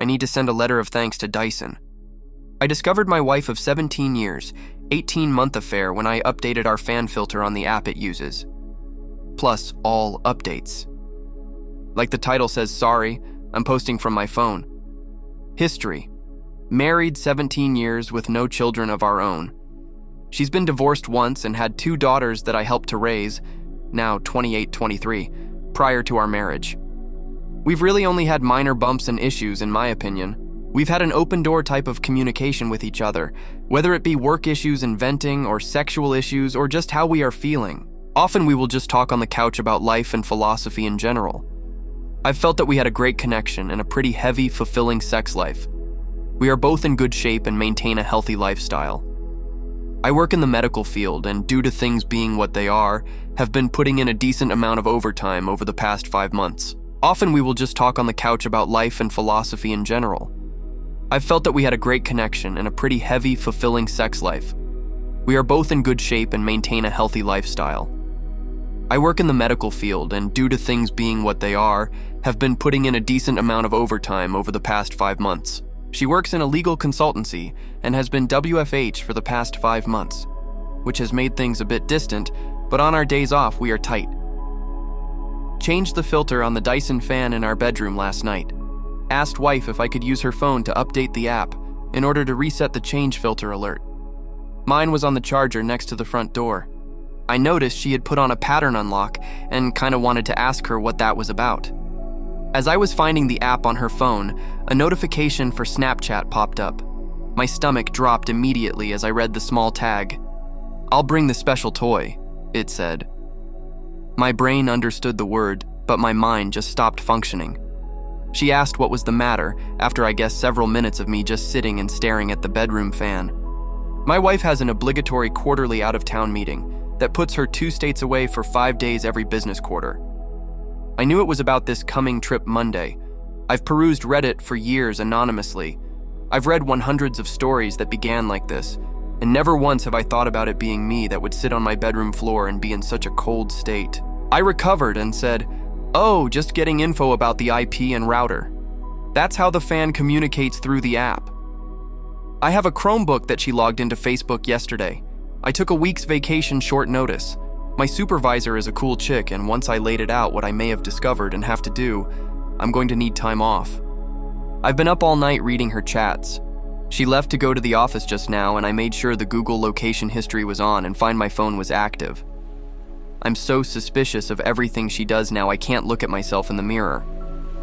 I need to send a letter of thanks to Dyson. I discovered my wife of 17 years, 18-month affair when I updated our fan filter on the app it uses. Plus, all updates. Like the title says, sorry, I'm posting from my phone. History. Married 17 years with no children of our own. She's been divorced once and had 2 daughters that I helped to raise, now 28, 23, prior to our marriage. We've really only had minor bumps and issues, in my opinion. We've had an open door type of communication with each other, whether it be work issues and venting, or sexual issues, or just how we are feeling. Often we will just talk on the couch about life and philosophy in general. I've felt that we had a great connection and a pretty heavy, fulfilling sex life. We are both in good shape and maintain a healthy lifestyle. I work in the medical field and, due to things being what they are, have been putting in a decent amount of overtime over the past 5 months. Often we will just talk on the couch about life and philosophy in general. I've felt that we had a great connection and a pretty heavy, fulfilling sex life. We are both in good shape and maintain a healthy lifestyle. I work in the medical field and, due to things being what they are, have been putting in a decent amount of overtime over the past 5 months. She works in a legal consultancy and has been WFH for the past 5 months, which has made things a bit distant, but on our days off we are tight. Changed the filter on the Dyson fan in our bedroom last night. Asked wife if I could use her phone to update the app in order to reset the change filter alert. Mine was on the charger next to the front door. I noticed she had put on a pattern unlock and kinda wanted to ask her what that was about. As I was finding the app on her phone, a notification for Snapchat popped up. My stomach dropped immediately as I read the small tag. "I'll bring the special toy," it said. My brain understood the word, but my mind just stopped functioning. She asked what was the matter after I guessed several minutes of me just sitting and staring at the bedroom fan. My wife has an obligatory quarterly out-of-town meeting that puts her 2 states away for 5 days every business quarter. I knew it was about this coming trip Monday. I've perused Reddit for years anonymously. I've read hundreds of stories that began like this, and never once have I thought about it being me that would sit on my bedroom floor and be in such a cold state. I recovered and said, "Oh, just getting info about the IP and router. That's how the fan communicates through the app." I have a Chromebook that she logged into Facebook yesterday. I took a week's vacation short notice. My supervisor is a cool chick, and once I laid it out what I may have discovered and have to do, I'm going to need time off. I've been up all night reading her chats. She left to go to the office just now, and I made sure the Google location history was on and Find My Phone was active. I'm so suspicious of everything she does now I can't look at myself in the mirror.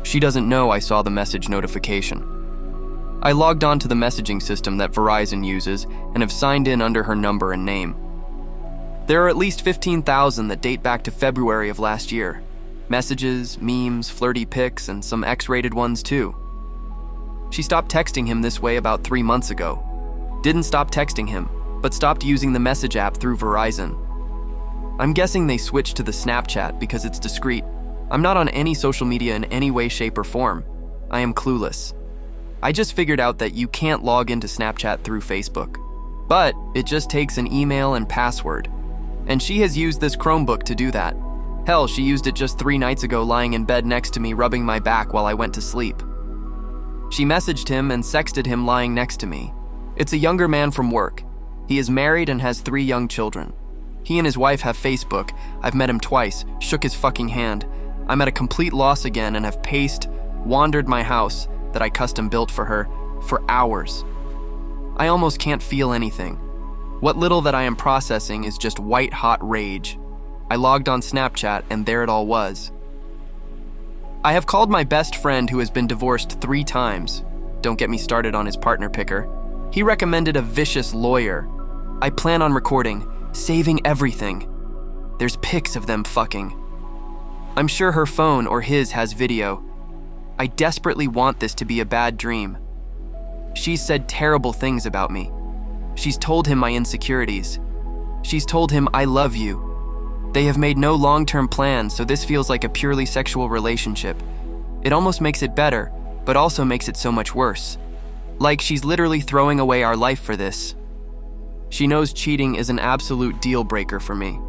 She doesn't know I saw the message notification. I logged on to the messaging system that Verizon uses and have signed in under her number and name. There are at least 15,000 that date back to February of last year. Messages, memes, flirty pics, and some X-rated ones too. She stopped texting him this way about 3 months ago. Didn't stop texting him, but stopped using the message app through Verizon. I'm guessing they switched to the Snapchat because it's discreet. I'm not on any social media in any way, shape, or form. I am clueless. I just figured out that you can't log into Snapchat through Facebook. But it just takes an email and password. And she has used this Chromebook to do that. Hell, she used it just 3 nights ago lying in bed next to me rubbing my back while I went to sleep. She messaged him and sexted him lying next to me. It's a younger man from work. He is married and has 3 young children. He and his wife have Facebook. I've met him twice, shook his fucking hand. I'm at a complete loss again and have wandered my house that I custom built for her for hours. I almost can't feel anything. What little that I am processing is just white-hot rage. I logged on Snapchat and there it all was. I have called my best friend who has been divorced 3 times. Don't get me started on his partner picker. He recommended a vicious lawyer. I plan on recording, saving everything. There's pics of them fucking. I'm sure her phone or his has video. I desperately want this to be a bad dream. She's said terrible things about me. She's told him my insecurities. She's told him I love you. They have made no long-term plans, so this feels like a purely sexual relationship. It almost makes it better, but also makes it so much worse. Like she's literally throwing away our life for this. She knows cheating is an absolute deal breaker for me.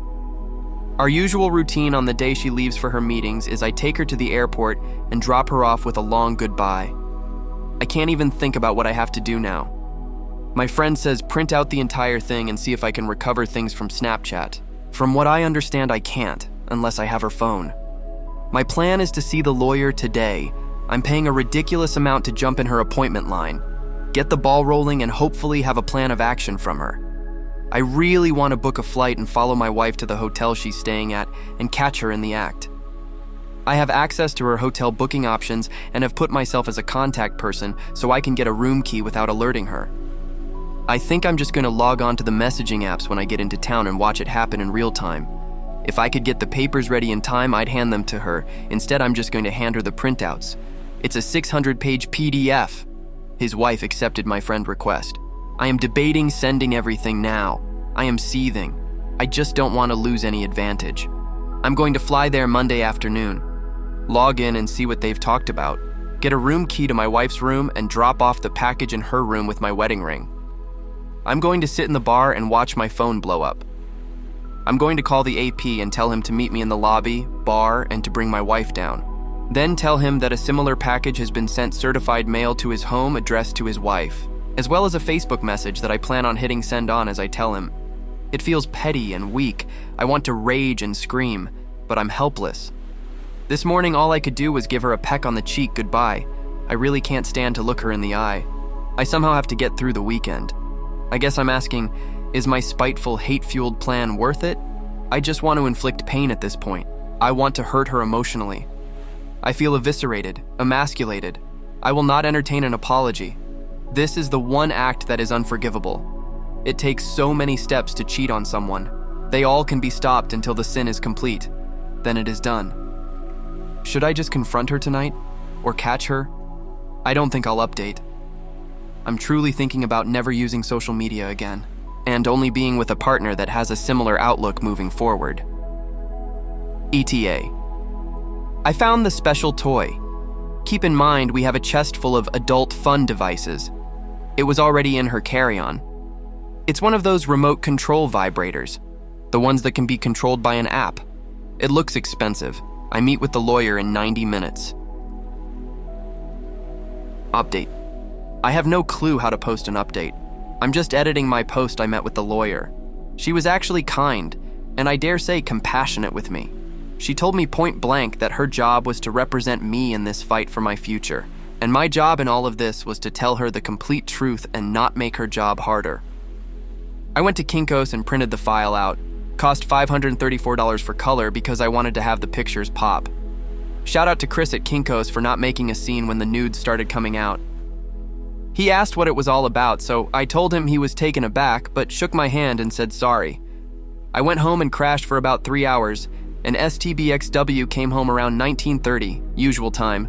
Our usual routine on the day she leaves for her meetings is I take her to the airport and drop her off with a long goodbye. I can't even think about what I have to do now. My friend says print out the entire thing and see if I can recover things from Snapchat. From what I understand, I can't, unless I have her phone. My plan is to see the lawyer today. I'm paying a ridiculous amount to jump in her appointment line, get the ball rolling, and hopefully have a plan of action from her. I really want to book a flight and follow my wife to the hotel she's staying at and catch her in the act. I have access to her hotel booking options and have put myself as a contact person so I can get a room key without alerting her. I think I'm just going to log on to the messaging apps when I get into town and watch it happen in real time. If I could get the papers ready in time, I'd hand them to her. Instead, I'm just going to hand her the printouts. It's a 600-page PDF. His wife accepted my friend request. I am debating sending everything now. I am seething. I just don't want to lose any advantage. I'm going to fly there Monday afternoon. Log in and see what they've talked about. Get a room key to my wife's room and drop off the package in her room with my wedding ring. I'm going to sit in the bar and watch my phone blow up. I'm going to call the AP and tell him to meet me in the lobby, bar, and to bring my wife down. Then tell him that a similar package has been sent certified mail to his home addressed to his wife, as well as a Facebook message that I plan on hitting send on as I tell him. It feels petty and weak. I want to rage and scream, but I'm helpless. This morning, all I could do was give her a peck on the cheek goodbye. I really can't stand to look her in the eye. I somehow have to get through the weekend. I guess I'm asking, is my spiteful, hate-fueled plan worth it? I just want to inflict pain at this point. I want to hurt her emotionally. I feel eviscerated, emasculated. I will not entertain an apology. This is the one act that is unforgivable. It takes so many steps to cheat on someone. They all can be stopped until the sin is complete. Then it is done. Should I just confront her tonight? Or catch her? I don't think I'll update. I'm truly thinking about never using social media again, and only being with a partner that has a similar outlook moving forward. ETA. I found the special toy. Keep in mind, we have a chest full of adult fun devices. It was already in her carry-on. It's one of those remote control vibrators, the ones that can be controlled by an app. It looks expensive. I meet with the lawyer in 90 minutes. Update. I have no clue how to post an update. I'm just editing my post I met with the lawyer. She was actually kind, and I dare say compassionate with me. She told me point blank that her job was to represent me in this fight for my future, and my job in all of this was to tell her the complete truth and not make her job harder. I went to Kinko's and printed the file out. Cost $534 for color because I wanted to have the pictures pop. Shout out to Chris at Kinko's for not making a scene when the nudes started coming out. He asked what it was all about, so I told him he was taken aback, but shook my hand and said sorry. I went home and crashed for about 3 hours, and STBXW came home around 19:30, usual time.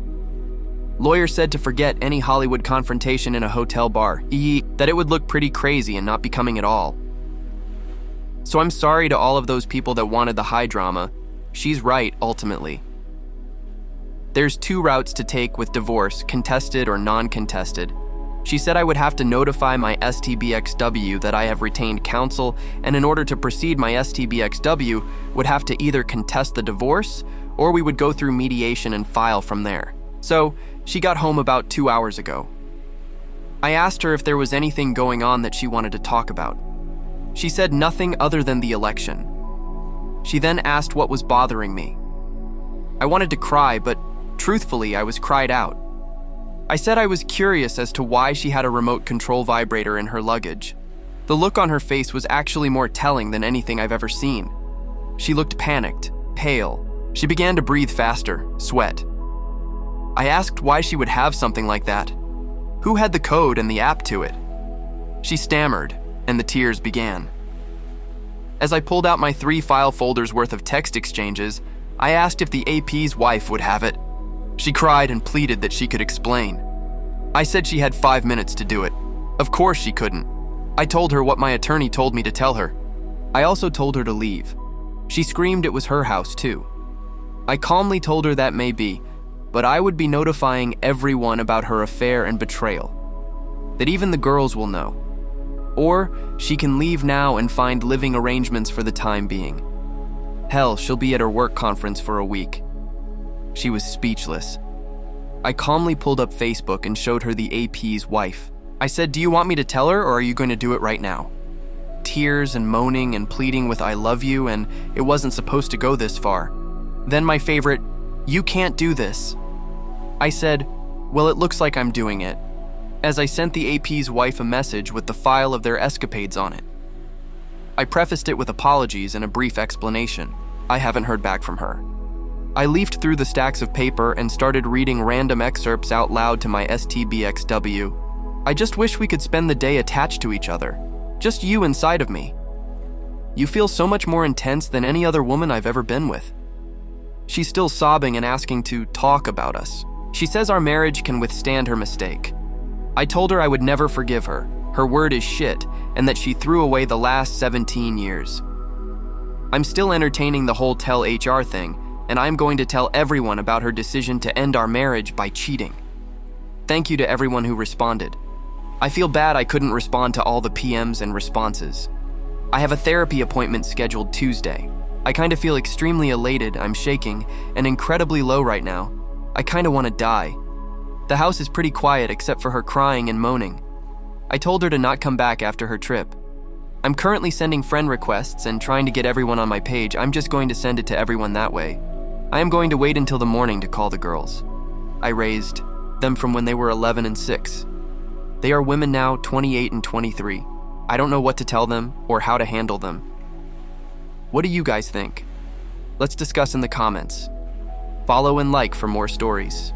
Lawyer said to forget any Hollywood confrontation in a hotel bar, that it would look pretty crazy and not becoming at all. So I'm sorry to all of those people that wanted the high drama. She's right, ultimately. There's 2 routes to take with divorce, contested or non-contested. She said I would have to notify my STBXW that I have retained counsel, and in order to proceed, my STBXW would have to either contest the divorce or we would go through mediation and file from there. So she got home about 2 hours ago. I asked her if there was anything going on that she wanted to talk about. She said nothing other than the election. She then asked what was bothering me. I wanted to cry, but truthfully, I was cried out. I said I was curious as to why she had a remote control vibrator in her luggage. The look on her face was actually more telling than anything I've ever seen. She looked panicked, pale. She began to breathe faster, sweat. I asked why she would have something like that. Who had the code and the app to it? She stammered, and the tears began. As I pulled out my 3 file folders worth of text exchanges, I asked if the AP's wife would have it. She cried and pleaded that she could explain. I said she had 5 minutes to do it. Of course she couldn't. I told her what my attorney told me to tell her. I also told her to leave. She screamed it was her house too. I calmly told her that may be, but I would be notifying everyone about her affair and betrayal. That even the girls will know. Or she can leave now and find living arrangements for the time being. Hell, she'll be at her work conference for a week. She was speechless. I calmly pulled up Facebook and showed her the AP's wife. I said, "Do you want me to tell her, or are you going to do it right now?" Tears and moaning and pleading with "I love you," and it wasn't supposed to go this far. Then my favorite, "You can't do this." I said, "Well, it looks like I'm doing it," as I sent the AP's wife a message with the file of their escapades on it. I prefaced it with apologies and a brief explanation. I haven't heard back from her. I leafed through the stacks of paper and started reading random excerpts out loud to my STBXW. I just wish we could spend the day attached to each other. Just you inside of me. You feel so much more intense than any other woman I've ever been with. She's still sobbing and asking to talk about us. She says our marriage can withstand her mistake. I told her I would never forgive her. Her word is shit, and that she threw away the last 17 years. I'm still entertaining the whole tell HR thing, and I'm going to tell everyone about her decision to end our marriage by cheating. Thank you to everyone who responded. I feel bad I couldn't respond to all the PMs and responses. I have a therapy appointment scheduled Tuesday. I kind of feel extremely elated, I'm shaking, and incredibly low right now. I kind of want to die. The house is pretty quiet except for her crying and moaning. I told her to not come back after her trip. I'm currently sending friend requests and trying to get everyone on my page. I'm just going to send it to everyone that way. I am going to wait until the morning to call the girls. I raised them from when they were 11 and 6. They are women now, 28 and 23. I don't know what to tell them or how to handle them. What do you guys think? Let's discuss in the comments. Follow and like for more stories.